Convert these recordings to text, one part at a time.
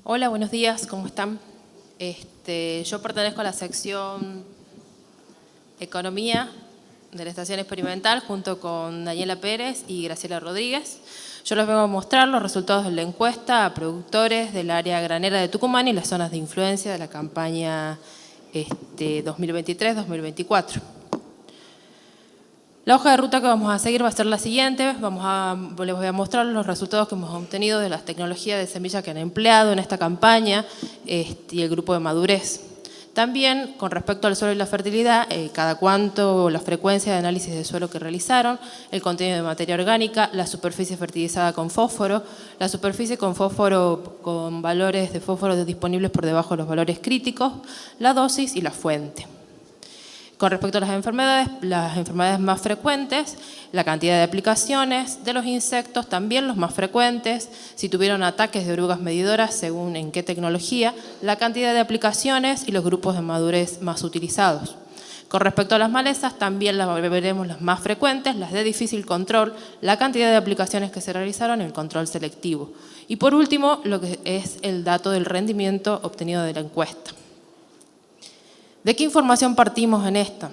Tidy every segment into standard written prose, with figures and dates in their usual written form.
Hola, buenos días, ¿cómo están? Yo pertenezco a la sección Economía de la Estación Experimental junto con Daniela Pérez y Graciela Rodríguez. Yo les vengo a mostrar los resultados de la encuesta a productores del área granera de Tucumán y las zonas de influencia de la campaña 2023-2024. La hoja de ruta que vamos a seguir va a ser la siguiente. Les voy a mostrar los resultados que hemos obtenido de las tecnologías de semilla que han empleado en esta campaña y el grupo de madurez. También, con respecto al suelo y la fertilidad, cada cuánto, la frecuencia de análisis de suelo que realizaron, el contenido de materia orgánica, la superficie fertilizada con fósforo, la superficie con fósforo con valores de fósforo disponibles por debajo de los valores críticos, la dosis y la fuente. Con respecto a las enfermedades más frecuentes, la cantidad de aplicaciones de los insectos, también los más frecuentes, si tuvieron ataques de orugas medidoras según en qué tecnología, la cantidad de aplicaciones y los grupos de madurez más utilizados. Con respecto a las malezas, también veremos las más frecuentes, las de difícil control, la cantidad de aplicaciones que se realizaron y el control selectivo. Y por último, lo que es el dato del rendimiento obtenido de la encuesta. ¿De qué información partimos en esta?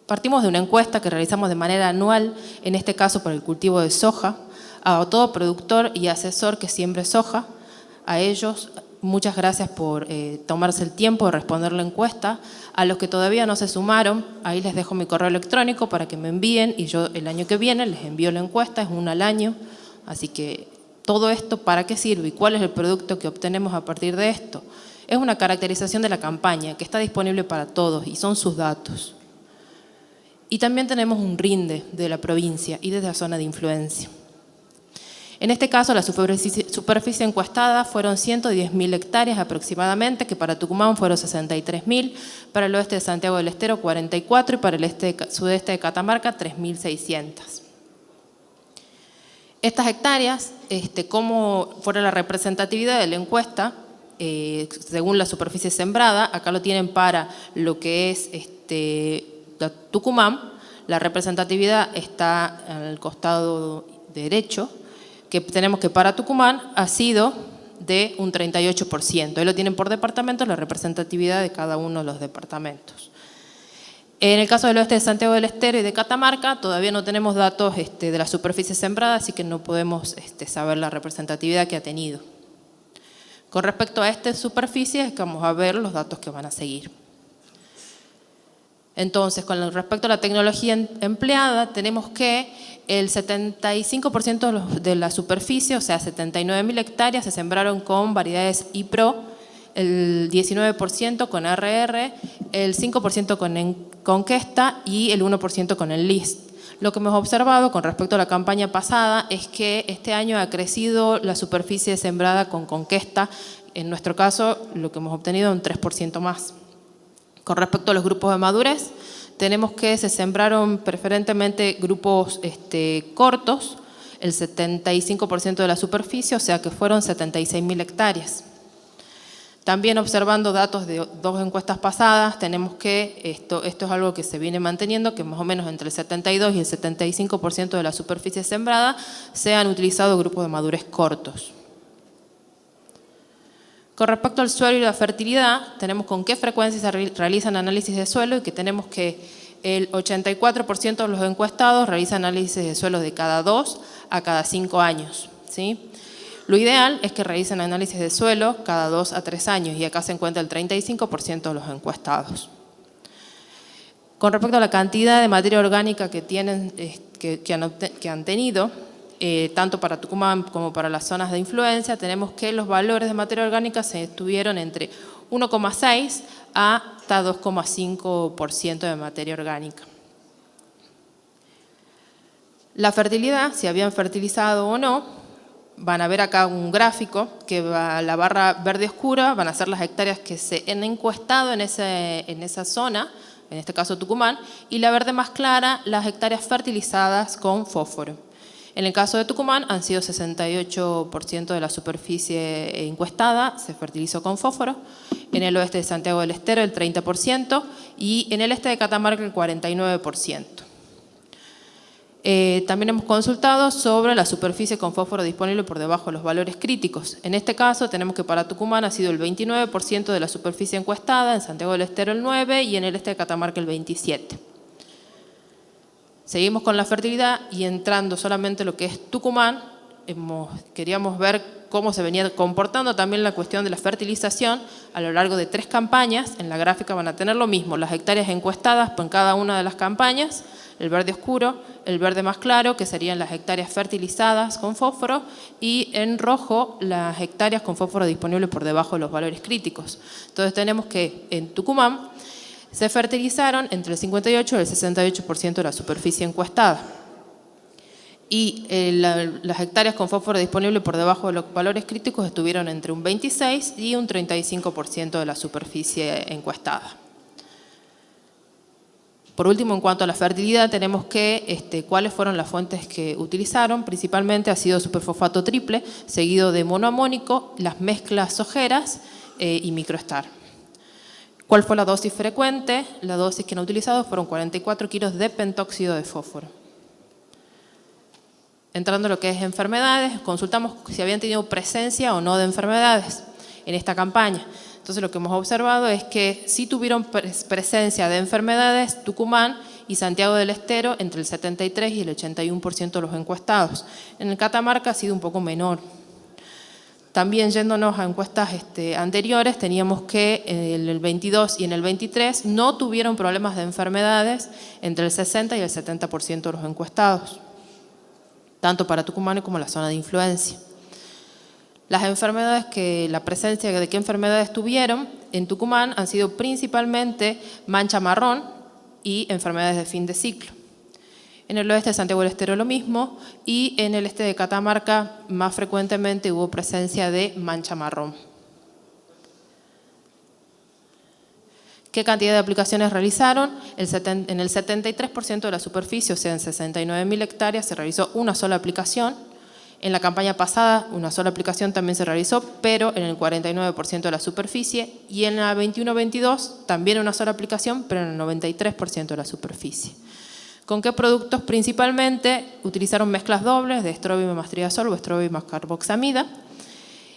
Partimos de una encuesta que realizamos de manera anual, en este caso por el cultivo de soja, a todo productor y asesor que siembre soja. A ellos, muchas gracias por tomarse el tiempo de responder la encuesta. A los que todavía no se sumaron, ahí les dejo mi correo electrónico para que me envíen y yo el año que viene les envío la encuesta, es una al año. Así que todo esto, ¿para qué sirve y cuál es el producto que obtenemos a partir de esto? Es una caracterización de la campaña que está disponible para todos y son sus datos. Y también tenemos un RINDE de la provincia y de la zona de influencia. En este caso, la superficie encuestada fueron 110.000 hectáreas aproximadamente, que para Tucumán fueron 63.000, para el oeste de Santiago del Estero 44 y para el sudeste de Catamarca 3.600. Estas hectáreas, ¿cómo fuera la representatividad de la encuesta? Según la superficie sembrada, acá lo tienen para lo que es Tucumán, la representatividad está al costado derecho, que tenemos que para Tucumán ha sido de un 38%. Ahí lo tienen por departamento, la representatividad de cada uno de los departamentos. En el caso del oeste de Santiago del Estero y de Catamarca, todavía no tenemos datos de la superficie sembrada, así que no podemos saber la representatividad que ha tenido. Con respecto a esta superficie, es que vamos a ver los datos que van a seguir. Entonces, con respecto a la tecnología empleada, tenemos que el 75% de la superficie, o sea, 79.000 hectáreas, se sembraron con variedades IPRO, el 19% con RR, el 5% con Conquesta y el 1% con el LIST. Lo que hemos observado con respecto a la campaña pasada es que este año ha crecido la superficie sembrada con Conquesta. En nuestro caso, lo que hemos obtenido es un 3% más. Con respecto a los grupos de madurez, tenemos que se sembraron preferentemente grupos cortos, el 75% de la superficie, o sea que fueron 76.000 hectáreas. También observando datos de dos encuestas pasadas, tenemos que esto es algo que se viene manteniendo, que más o menos entre el 72 y el 75% de la superficie sembrada se han utilizado grupos de madurez cortos. Con respecto al suelo y la fertilidad, tenemos con qué frecuencia se realizan análisis de suelo y que tenemos que el 84% de los encuestados realizan análisis de suelo de cada 2 a cada 5 años, ¿sí? Lo ideal es que realicen análisis de suelo cada 2 a 3 años y acá se encuentra el 35% de los encuestados. Con respecto a la cantidad de materia orgánica que tienen, que han tenido, tanto para Tucumán como para las zonas de influencia, tenemos que los valores de materia orgánica se estuvieron entre 1,6 hasta 2,5% de materia orgánica. La fertilidad, si habían fertilizado o no, van a ver acá un gráfico que la barra verde oscura van a ser las hectáreas que se han encuestado en esa zona, en este caso Tucumán, y la verde más clara, las hectáreas fertilizadas con fósforo. En el caso de Tucumán han sido 68% de la superficie encuestada, se fertilizó con fósforo, en el oeste de Santiago del Estero el 30% y en el este de Catamarca el 49%. También hemos consultado sobre la superficie con fósforo disponible por debajo de los valores críticos. En este caso tenemos que para Tucumán ha sido el 29% de la superficie encuestada, en Santiago del Estero el 9% y en el este de Catamarca el 27%. Seguimos con la fertilidad y entrando solamente lo que es Tucumán, queríamos ver cómo se venía comportando también la cuestión de la fertilización a lo largo de 3 campañas. En la gráfica van a tener lo mismo, las hectáreas encuestadas en cada una de las campañas, el verde oscuro, el verde más claro, que serían las hectáreas fertilizadas con fósforo, y en rojo las hectáreas con fósforo disponible por debajo de los valores críticos. Entonces tenemos que en Tucumán se fertilizaron entre el 58 y el 68% de la superficie encuestada. Y las hectáreas con fósforo disponible por debajo de los valores críticos estuvieron entre un 26 y un 35% de la superficie encuestada. Por último, en cuanto a la fertilidad, tenemos que cuáles fueron las fuentes que utilizaron. Principalmente ha sido superfosfato triple, seguido de monoamónico, las mezclas sojeras y microstar. ¿Cuál fue la dosis frecuente? La dosis que han utilizado fueron 44 kilos de pentóxido de fósforo. Entrando a lo que es enfermedades, consultamos si habían tenido presencia o no de enfermedades en esta campaña. Entonces lo que hemos observado es que sí tuvieron presencia de enfermedades Tucumán y Santiago del Estero entre el 73 y el 81% de los encuestados. En el Catamarca ha sido un poco menor. También yéndonos a encuestas anteriores, teníamos que en el 22 y en el 23 no tuvieron problemas de enfermedades entre el 60 y el 70% de los encuestados, tanto para Tucumán como la zona de influencia. Las enfermedades la presencia de qué enfermedades tuvieron en Tucumán han sido principalmente mancha marrón y enfermedades de fin de ciclo. En el oeste de Santiago del Estero lo mismo y en el este de Catamarca más frecuentemente hubo presencia de mancha marrón. ¿Qué cantidad de aplicaciones realizaron? En el 73% de la superficie, o sea, en 69.000 hectáreas, se realizó una sola aplicación. En la campaña pasada, una sola aplicación también se realizó, pero en el 49% de la superficie. Y en la 21-22, también una sola aplicación, pero en el 93% de la superficie. ¿Con qué productos? Principalmente utilizaron mezclas dobles de estróbilo más triazol o estróbilo más carboxamida.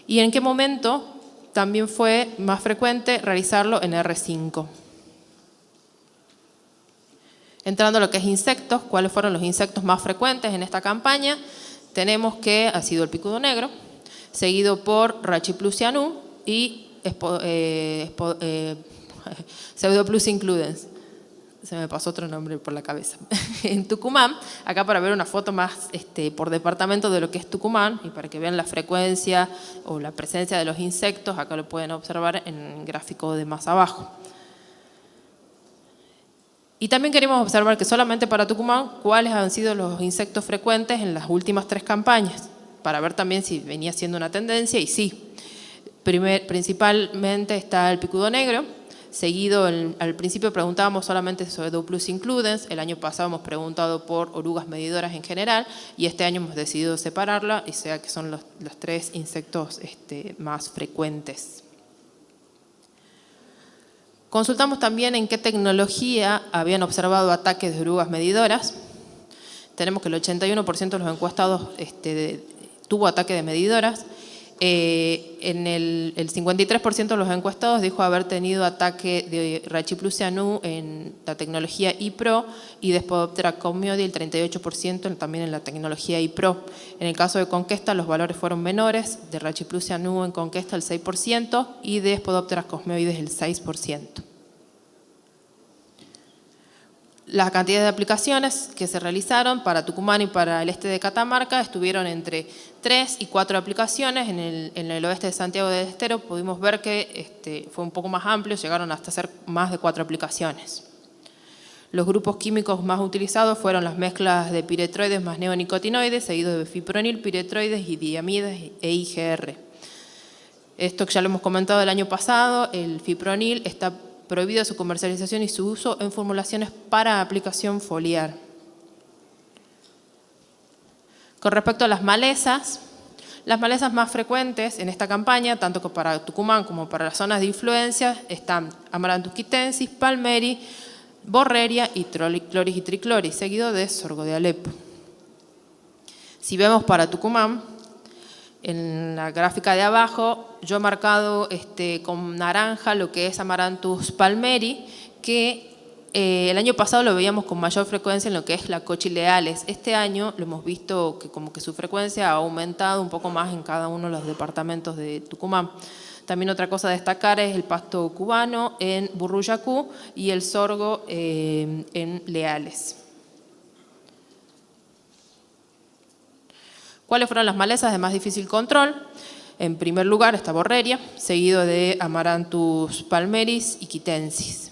¿Y en qué momento? También fue más frecuente realizarlo en R5. Entrando a lo que es insectos, ¿cuáles fueron los insectos más frecuentes en esta campaña? Tenemos que ha sido el picudo negro, seguido por Rachiplusianum y Pseudoplusa includens. Se me pasó otro nombre por la cabeza. En Tucumán, acá para ver una foto más por departamento de lo que es Tucumán y para que vean la frecuencia o la presencia de los insectos, acá lo pueden observar en el gráfico de más abajo. Y también queremos observar que solamente para Tucumán, cuáles han sido los insectos frecuentes en las últimas 3 campañas, para ver también si venía siendo una tendencia, y sí. Principalmente está el picudo negro, seguido, al principio preguntábamos solamente sobre Pseudoplusa includens, el año pasado hemos preguntado por orugas medidoras en general, y este año hemos decidido separarla, y sea que son los 3 insectos más frecuentes. Consultamos también en qué tecnología habían observado ataques de orugas medidoras. Tenemos que el 81% de los encuestados tuvo ataque de medidoras. En el 53% de los encuestados dijo haber tenido ataque de Rachiplusianum en la tecnología iPro y de Spodoptera cosmioide, el 38% también en la tecnología iPro. En el caso de Conquesta los valores fueron menores, de Rachiplusianum en Conquesta el 6% y de Spodoptera cosmioides el 6%. La cantidad de aplicaciones que se realizaron para Tucumán y para el este de Catamarca estuvieron entre 3 y 4 aplicaciones. En el oeste de Santiago del Estero pudimos ver que fue un poco más amplio, llegaron hasta hacer más de 4 aplicaciones. Los grupos químicos más utilizados fueron las mezclas de piretroides más neonicotinoides, seguidos de fipronil, piretroides y diamidas e IGR. Esto que ya lo hemos comentado el año pasado, el fipronil está prohibido su comercialización y su uso en formulaciones para aplicación foliar. Con respecto a las malezas más frecuentes en esta campaña, tanto para Tucumán como para las zonas de influencia, están Amaranthus quitensis, Palmeri, Borreria y Cloris y Tricloris, seguido de sorgo de Alepo. Si vemos para Tucumán, en la gráfica de abajo, yo he marcado con naranja lo que es Amaranthus palmeri, que el año pasado lo veíamos con mayor frecuencia en lo que es la cochileales. Este año lo hemos visto que como que su frecuencia ha aumentado un poco más en cada uno de los departamentos de Tucumán. También otra cosa a destacar es el pasto cubano en Burruyacú y el sorgo en Leales. ¿Cuáles fueron las malezas de más difícil control? En primer lugar está Borreria, seguido de Amaranthus palmeris y quitensis.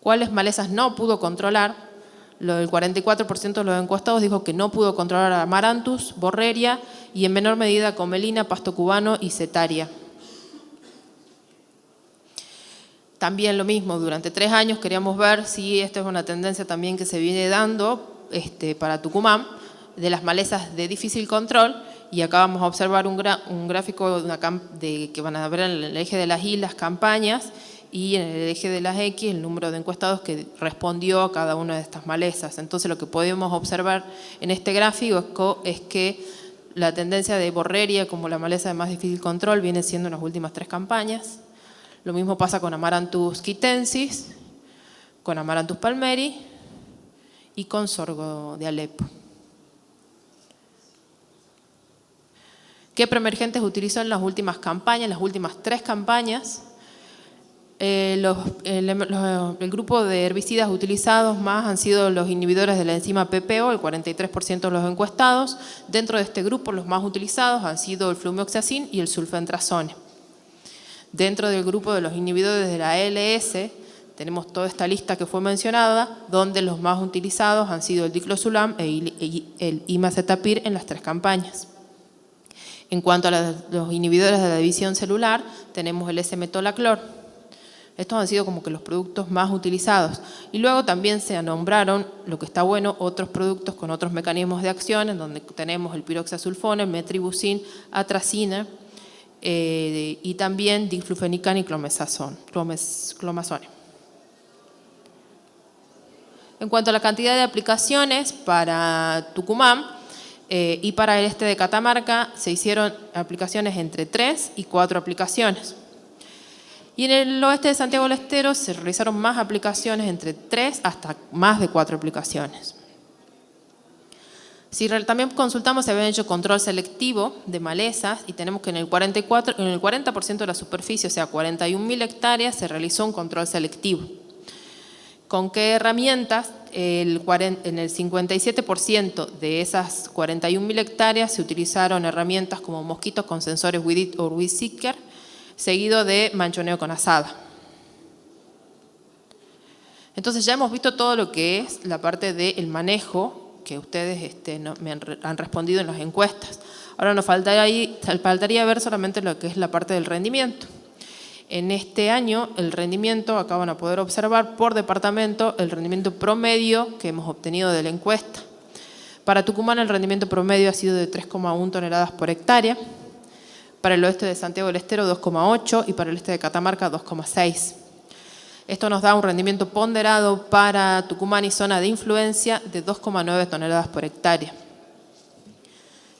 ¿Cuáles malezas no pudo controlar? El 44% de los encuestados dijo que no pudo controlar a Amaranthus, Borreria y en menor medida Comelina, pasto cubano y Setaria. También lo mismo, durante 3 años queríamos ver si esta es una tendencia también que se viene dando para Tucumán, de las malezas de difícil control, y acá vamos a observar un gráfico que van a ver en el eje de las Y las campañas, y en el eje de las X el número de encuestados que respondió a cada una de estas malezas. Entonces lo que podemos observar en este gráfico es que la tendencia de Borreria como la maleza de más difícil control viene siendo en las últimas 3 campañas. Lo mismo pasa con Amaranthus quitensis, con Amaranthus palmeri y con sorgo de Alepo. ¿Qué preemergentes utilizó en las últimas campañas, en las últimas 3 campañas? El grupo de herbicidas utilizados más han sido los inhibidores de la enzima PPO, el 43% de los encuestados. Dentro de este grupo los más utilizados han sido el flumioxacin y el sulfentrazone. Dentro del grupo de los inhibidores de la ALS tenemos toda esta lista que fue mencionada, donde los más utilizados han sido el diclosulam y el imacetapir en las 3 campañas. En cuanto a los inhibidores de la división celular, tenemos el S-metolaclor. Estos han sido como que los productos más utilizados. Y luego también se nombraron, lo que está bueno, otros productos con otros mecanismos de acción, en donde tenemos el piroxasulfone, metribuzin, atracina, y también diflufenican y clomazone. En cuanto a la cantidad de aplicaciones para Tucumán y para el este de Catamarca, se hicieron aplicaciones entre 3 y 4 aplicaciones. Y en el oeste de Santiago del Estero se realizaron más aplicaciones, entre 3 hasta más de 4 aplicaciones. Si también consultamos, se había hecho control selectivo de malezas y tenemos que en el 40% de la superficie, o sea, 41.000 hectáreas, se realizó un control selectivo. ¿Con qué herramientas? En el 57% de esas 41.000 hectáreas se utilizaron herramientas como mosquitos con sensores WIDIT o WISeeker, seguido de manchoneo con azada. Entonces ya hemos visto todo lo que es la parte del manejo que ustedes me han respondido en las encuestas. Ahora nos faltaría ver solamente lo que es la parte del rendimiento. En este año el rendimiento, acá van a poder observar por departamento el rendimiento promedio que hemos obtenido de la encuesta. Para Tucumán el rendimiento promedio ha sido de 3,1 toneladas por hectárea. Para el oeste de Santiago del Estero 2,8 y para el este de Catamarca 2,6. Esto nos da un rendimiento ponderado para Tucumán y zona de influencia de 2,9 toneladas por hectárea.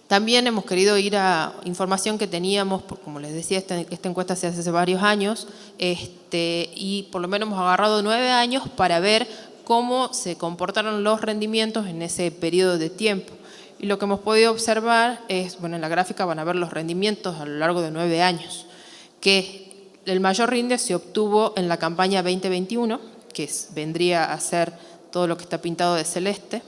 También hemos querido ir a información que teníamos, como les decía, esta encuesta se hace varios años, y por lo menos hemos agarrado 9 años para ver cómo se comportaron los rendimientos en ese periodo de tiempo. Y lo que hemos podido observar es, bueno, en la gráfica van a ver los rendimientos a lo largo de 9 años, que el mayor rinde se obtuvo en la campaña 2021, que vendría a ser todo lo que está pintado de celeste,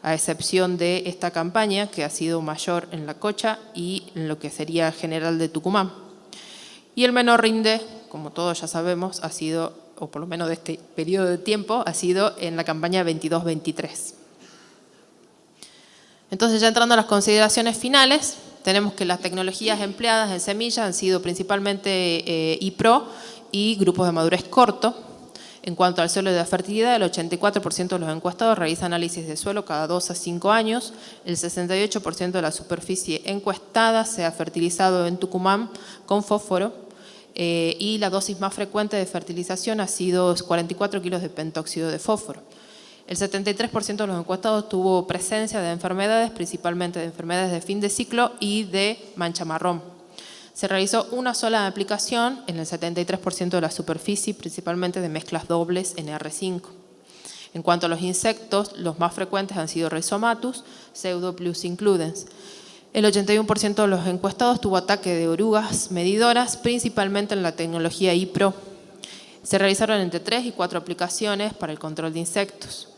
a excepción de esta campaña que ha sido mayor en la Cocha y en lo que sería general de Tucumán. Y el menor rinde, como todos ya sabemos, ha sido, o por lo menos de este periodo de tiempo, ha sido en la campaña 22-23. Entonces, ya entrando a las consideraciones finales, tenemos que las tecnologías empleadas en semillas han sido principalmente IPRO y grupos de madurez corto. En cuanto al suelo de la fertilidad, el 84% de los encuestados realiza análisis de suelo cada 2 a 5 años. El 68% de la superficie encuestada se ha fertilizado en Tucumán con fósforo y la dosis más frecuente de fertilización ha sido 44 kilos de pentóxido de fósforo. El 73% de los encuestados tuvo presencia de enfermedades, principalmente de enfermedades de fin de ciclo y de mancha marrón. Se realizó una sola aplicación en el 73% de la superficie, principalmente de mezclas dobles NR5. En cuanto a los insectos, los más frecuentes han sido Rhizomatus, Pseudopleus includens. El 81% de los encuestados tuvo ataque de orugas medidoras, principalmente en la tecnología IPRO. Se realizaron entre 3 y 4 aplicaciones para el control de insectos.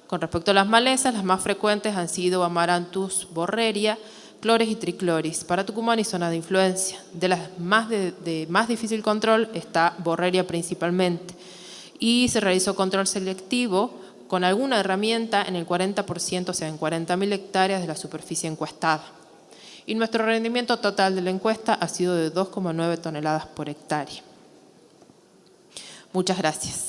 Con respecto a las malezas, las más frecuentes han sido Amaranthus borreria, Clores y Tricloris, para Tucumán y zona de influencia. De las de más difícil control está Borreria principalmente. Y se realizó control selectivo con alguna herramienta en el 40%, o sea, en 40.000 hectáreas de la superficie encuestada. Y nuestro rendimiento total de la encuesta ha sido de 2,9 toneladas por hectárea. Muchas gracias.